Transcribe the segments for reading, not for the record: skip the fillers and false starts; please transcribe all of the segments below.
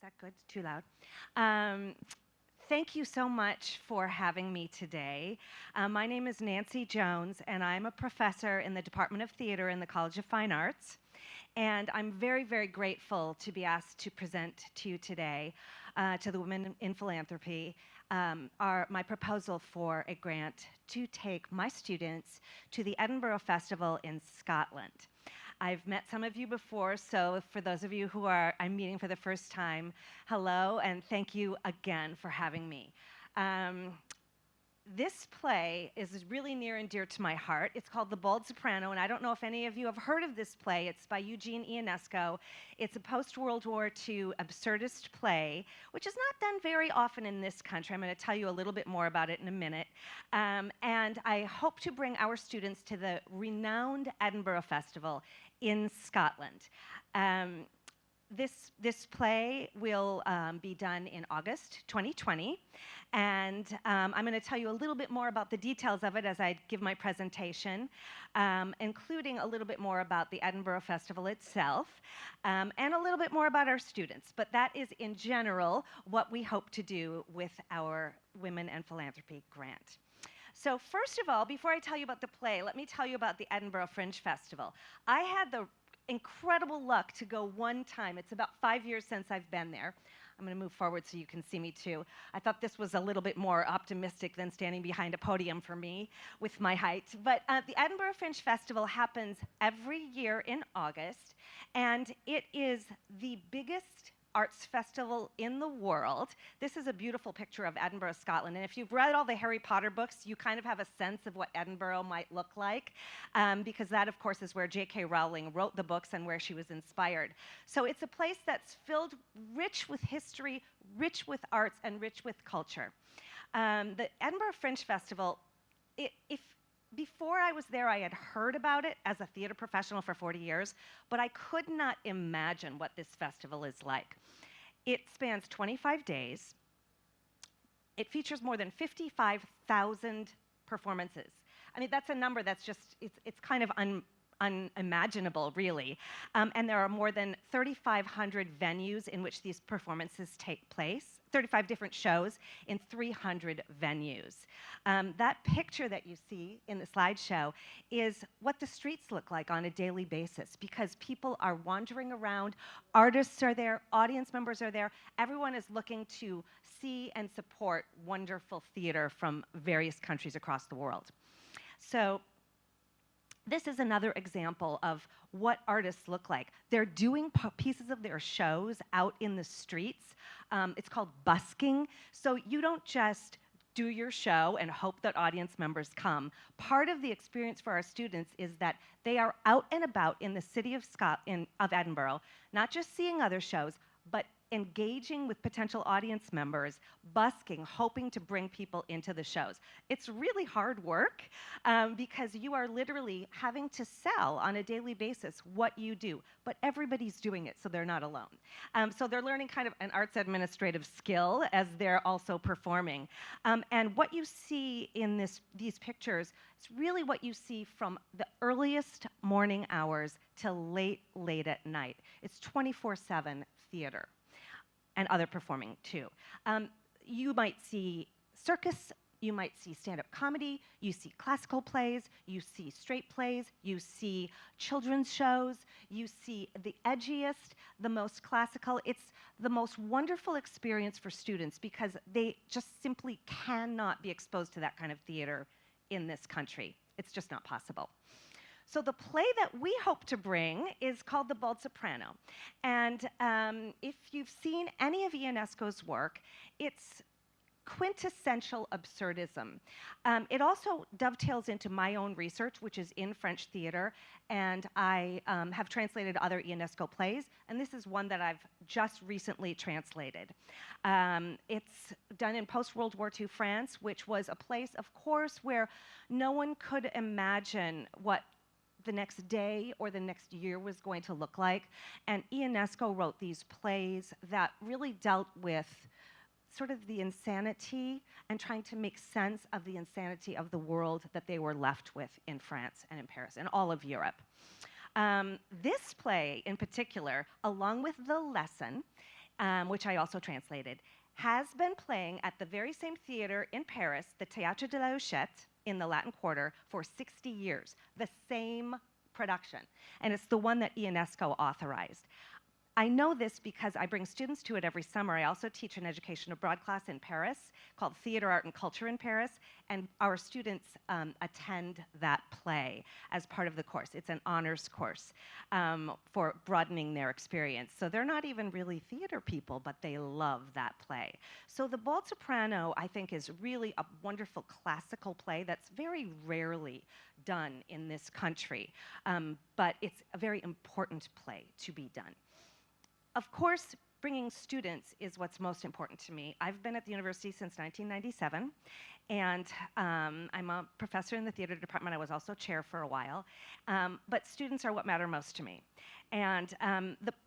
that good? Too loud? Um, Thank you so much for having me today. My name is Nancy Jones, and I'm a professor in the Department of Theater in the College of Fine Arts. And I'm very, very grateful to be asked to present to you today, to the Women in Philanthropy, my proposal for a grant to take my students to the Edinburgh Festival in Scotland. I've met some of you before, so for those of you who I'm meeting for the first time, hello, and thank you again for having me. This play is really near and dear to my heart. It's called The Bold Soprano, and I don't know if any of you have heard of this play. It's by Eugene Ionesco. It's a post-World War II absurdist play, which is not done very often in this country. I'm going to tell you a little bit more about it in a minute. And I hope to bring our students to the renowned Edinburgh Festival in Scotland. This play will be done in August 2020, and I'm going to tell you a little bit more about the details of it as I give my presentation, including a little bit more about the Edinburgh Festival itself, and a little bit more about our students. But that is, in general, what we hope to do with our Women and Philanthropy grant. So first of all, before I tell you about the play, let me tell you about the Edinburgh Fringe Festival. I had the incredible luck to go one time. It's about 5 years since I've been there. I'm going to move forward so you can see me too. I thought this was a little bit more optimistic than standing behind a podium for me with my height. But the Edinburgh Fringe Festival happens every year in August, and it is the biggest arts festival in the world. This is a beautiful picture of Edinburgh, Scotland. And if you've read all the Harry Potter books, you kind of have a sense of what Edinburgh might look like, because that, of course, is where J.K. Rowling wrote the books and where she was inspired. So it's a place that's filled, rich with history, rich with arts, and rich with culture. The Edinburgh Fringe Festival, before I was there, I had heard about it as a theater professional for 40 years, but I could not imagine what this festival is like. It spans 25 days. It features more than 55,000 performances. I mean, that's a number that's just, it's kind of unimaginable, really. And there are more than 3,500 venues in which these performances take place, 35 different shows in 300 venues. That picture that you see in the slideshow is what the streets look like on a daily basis, because people are wandering around, artists are there, audience members are there, everyone is looking to see and support wonderful theater from various countries across the world. So this is another example of what artists look like. They're doing pieces of their shows out in the streets. It's called busking. So you don't just do your show and hope that audience members come. Part of the experience for our students is that they are out and about in the city of Edinburgh, not just seeing other shows, but engaging with potential audience members, busking, hoping to bring people into the shows. It's really hard work because you are literally having to sell on a daily basis what you do, but everybody's doing it, so they're not alone. So they're learning kind of an arts administrative skill as they're also performing. And what you see in these pictures is really what you see from the earliest morning hours till late at night. It's 24/7 theater. And other performing too. You might see circus, you might see stand-up comedy, you see classical plays, you see straight plays, you see children's shows, you see the edgiest, the most classical. It's the most wonderful experience for students because they just simply cannot be exposed to that kind of theater in this country. It's just not possible. So the play that we hope to bring is called The Bold Soprano. And if you've seen any of Ionesco's work, it's quintessential absurdism. It also dovetails into my own research, which is in French theater, and I have translated other Ionesco plays, and this is one that I've just recently translated. It's done in post-World War II France, which was a place, of course, where no one could imagine what the next day or the next year was going to look like. And Ionesco wrote these plays that really dealt with sort of the insanity and trying to make sense of the insanity of the world that they were left with in France and in Paris and all of Europe. This play in particular, along with The Lesson, which I also translated, has been playing at the very same theater in Paris, the Théâtre de la Huchette, in the Latin Quarter, for 60 years. The same production. And it's the one that UNESCO authorized. I know this because I bring students to it every summer. I also teach an education abroad class in Paris called Theater, Art, and Culture in Paris, and our students attend that play as part of the course. It's an honors course for broadening their experience. So they're not even really theater people, but they love that play. So the Bald Soprano, I think, is really a wonderful classical play that's very rarely done in this country, but it's a very important play to be done. Of course, bringing students is what's most important to me. I've been at the university since 1997, and I'm a professor in the theater department. I was also chair for a while, but students are what matter most to me. And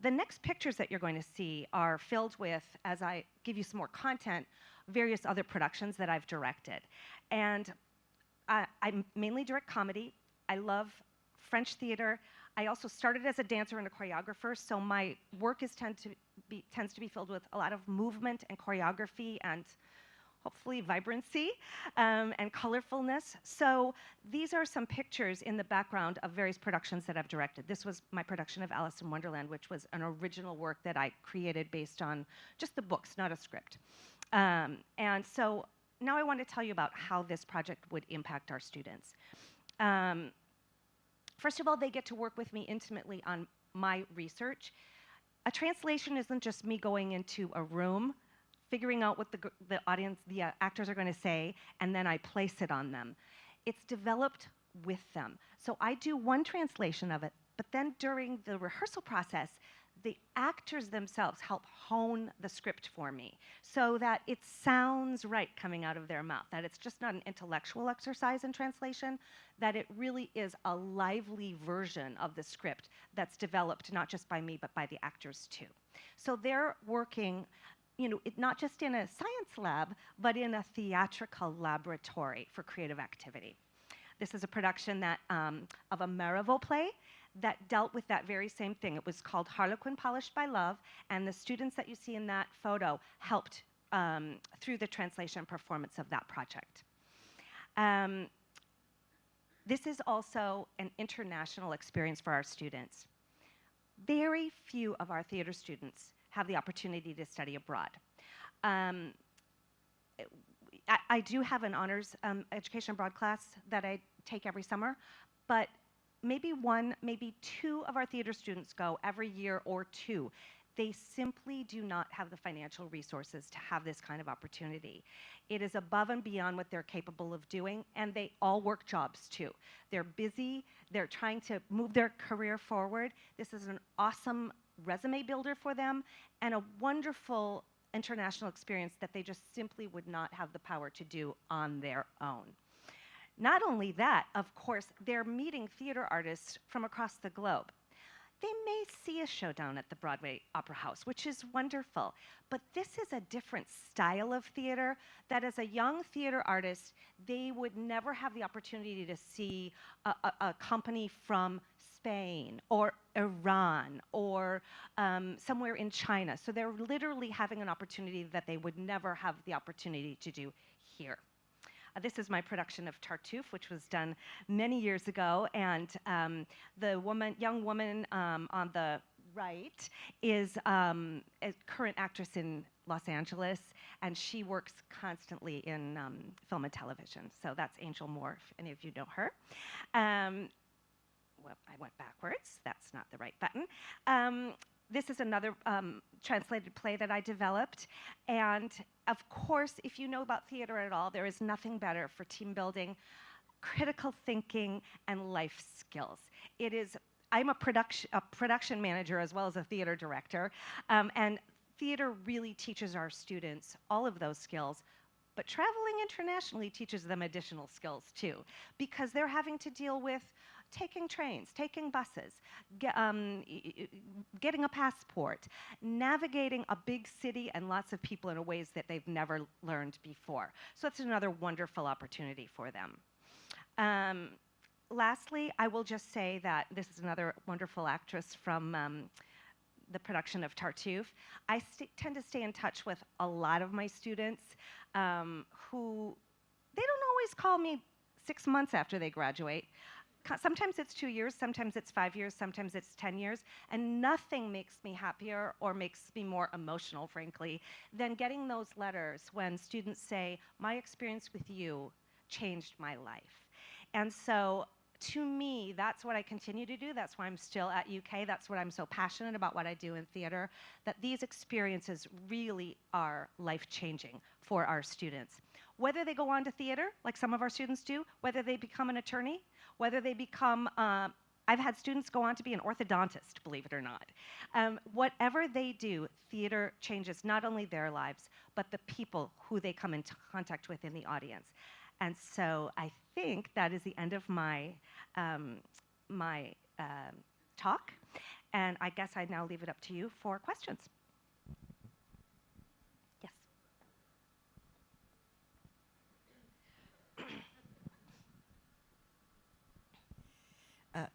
the next pictures that you're going to see are filled with, as I give you some more content, various other productions that I've directed. And I mainly direct comedy. I love French theater. I also started as a dancer and a choreographer, so my work tends to be filled with a lot of movement and choreography and hopefully vibrancy and colorfulness. So these are some pictures in the background of various productions that I've directed. This was my production of Alice in Wonderland, which was an original work that I created based on just the books, not a script. And so now I want to tell you about how this project would impact our students. First of all, they get to work with me intimately on my research. A translation isn't just me going into a room, figuring out what the audience, the actors are going to say, and then I place it on them. It's developed with them. So I do one translation of it, but then during the rehearsal process, the actors themselves help hone the script for me so that it sounds right coming out of their mouth, that it's just not an intellectual exercise in translation, that it really is a lively version of the script that's developed not just by me, but by the actors too. So they're working, not just in a science lab, but in a theatrical laboratory for creative activity. This is a production of a Marivaux play that dealt with that very same thing. It was called Harlequin Polished by Love, and the students that you see in that photo helped through the translation performance of that project. This is also an international experience for our students. Very few of our theater students have the opportunity to study abroad. I do have an honors education abroad class that I take every summer, but maybe one, maybe two of our theater students go every year or two. They simply do not have the financial resources to have this kind of opportunity. It is above and beyond what they're capable of doing, and they all work jobs too. They're busy, they're trying to move their career forward. This is an awesome resume builder for them and a wonderful international experience that they just simply would not have the power to do on their own. Not only that, of course, they're meeting theater artists from across the globe. They may see a show down at the Broadway Opera House, which is wonderful, but this is a different style of theater that as a young theater artist, they would never have the opportunity to see a company from Spain or Iran or somewhere in China. So they're literally having an opportunity that they would never have the opportunity to do here. This is my production of Tartuffe, which was done many years ago, and the young woman on the right is a current actress in Los Angeles, and she works constantly in film and television. So that's Angel Moore, if any of you know her. Well, I went backwards. That's not the right button. This is another translated play that I developed. And of course, if you know about theater at all, there is nothing better for team building, critical thinking, and life skills. I'm a production manager as well as a theater director. And theater really teaches our students all of those skills. But traveling internationally teaches them additional skills too, because they're having to deal with taking trains, taking buses, getting a passport, navigating a big city and lots of people in ways that they've never learned before. So it's another wonderful opportunity for them. Lastly, I will just say that this is another wonderful actress from the production of Tartuffe. I tend to stay in touch with a lot of my students who they don't always call me 6 months after they graduate. Sometimes it's 2 years, sometimes it's 5 years, sometimes it's 10 years, and nothing makes me happier or makes me more emotional, frankly, than getting those letters when students say, my experience with you changed my life. And so to me, that's what I continue to do. That's why I'm still at UK. That's what I'm so passionate about what I do in theater, that these experiences really are life-changing for our students. Whether they go on to theater, like some of our students do, whether they become an attorney, whether they become, I've had students go on to be an orthodontist, believe it or not. Whatever they do, theater changes not only their lives, but the people who they come into contact with in the audience. And so I think that is the end of my, talk. And I guess I now leave it up to you for questions. Yes.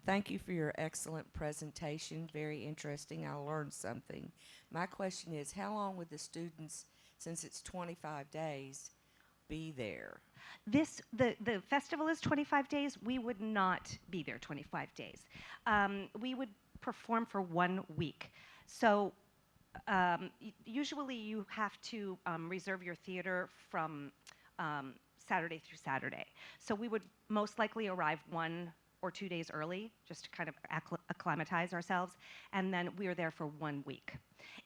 Thank you for your excellent presentation. Very interesting. I learned something. My question is, how long would the students, since it's 25 days, be there? The festival is 25 days. We would not be there 25 days. We would perform for 1 week. So usually you have to reserve your theater from Saturday through Saturday. So we would most likely arrive 1 or 2 days early, just to kind of acclimatize ourselves, and then we are there for 1 week.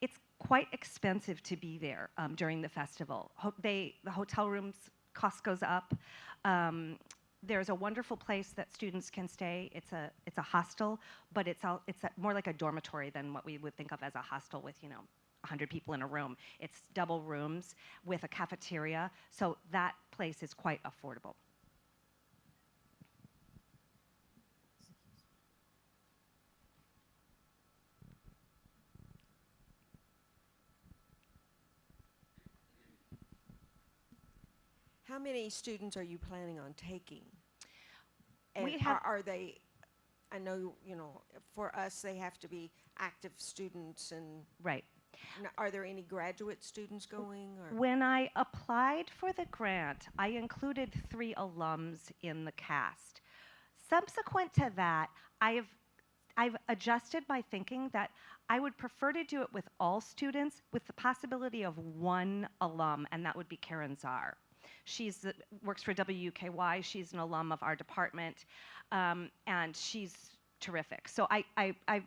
It's quite expensive to be there during the festival. The hotel rooms cost goes up. There's a wonderful place that students can stay. It's a hostel, but it's more like a dormitory than what we would think of as a hostel with 100 people in a room. It's double rooms with a cafeteria, so that place is quite affordable. How many students are you planning on taking? And We have- are they, I know, for us, they have to be active students, and Right. are there any graduate students going? Or? When I applied for the grant, I included 3 alums in the cast. Subsequent to that, I've adjusted my thinking that I would prefer to do it with all students with the possibility of 1 alum, and that would be Karen Czar. She works for WUKY. She's an alum of our department, and she's terrific. So I've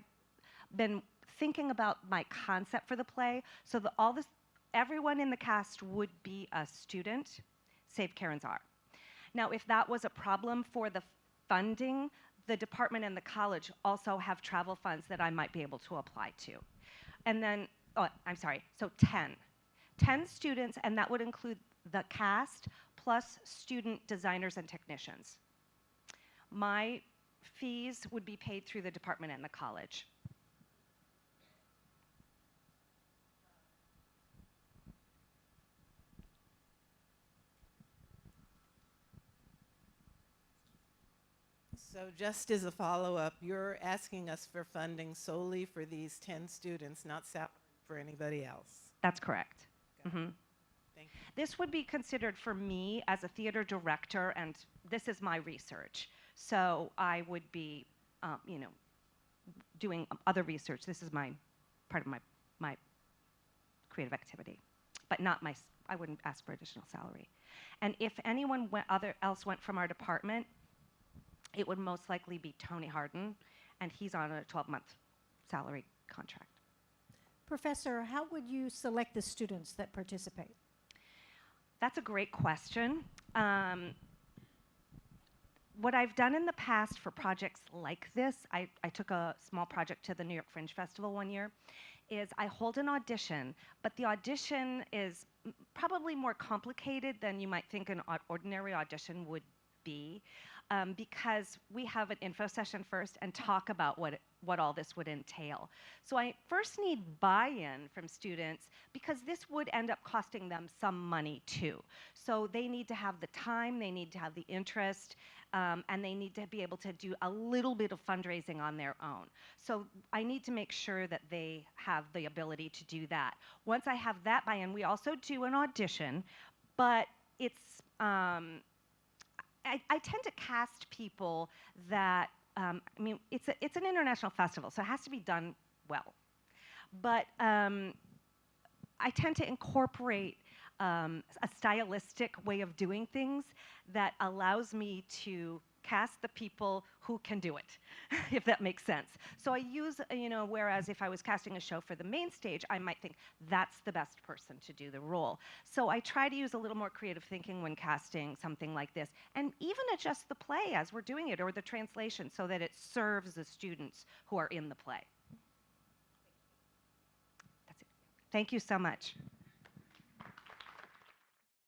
been thinking about my concept for the play, so that everyone in the cast would be a student, save Karen Czar. Now, if that was a problem for the funding, the department and the college also have travel funds that I might be able to apply to. And then, I'm sorry, so 10 students, and that would include the cast plus student designers and technicians. My fees would be paid through the department and the college. So just as a follow-up, you're asking us for funding solely for these 10 students, not for anybody else. That's correct. Mm-hmm. Thank you. This would be considered for me as a theater director, and this is my research. So I would be, doing other research. This is part of my creative activity, but I wouldn't ask for additional salary. And if anyone else went from our department, it would most likely be Tony Harden, and he's on a 12-month salary contract. Professor, how would you select the students that participate? That's a great question. What I've done in the past for projects like this, I took a small project to the New York Fringe Festival one year, is I hold an audition, but the audition is probably more complicated than you might think an ordinary audition would be, because we have an info session first and talk about what all this would entail. So I first need buy-in from students because this would end up costing them some money too. So they need to have the time, they need to have the interest, and they need to be able to do a little bit of fundraising on their own. So I need to make sure that they have the ability to do that. Once I have that buy-in, we also do an audition, but it's, I tend to cast people that, I mean, it's an international festival, so it has to be done well. But I tend to incorporate a stylistic way of doing things that allows me to cast the people who can do it, if that makes sense. So I use, whereas if I was casting a show for the main stage, I might think that's the best person to do the role. So I try to use a little more creative thinking when casting something like this, and even adjust the play as we're doing it, or the translation, so that it serves the students who are in the play. That's it. Thank you so much.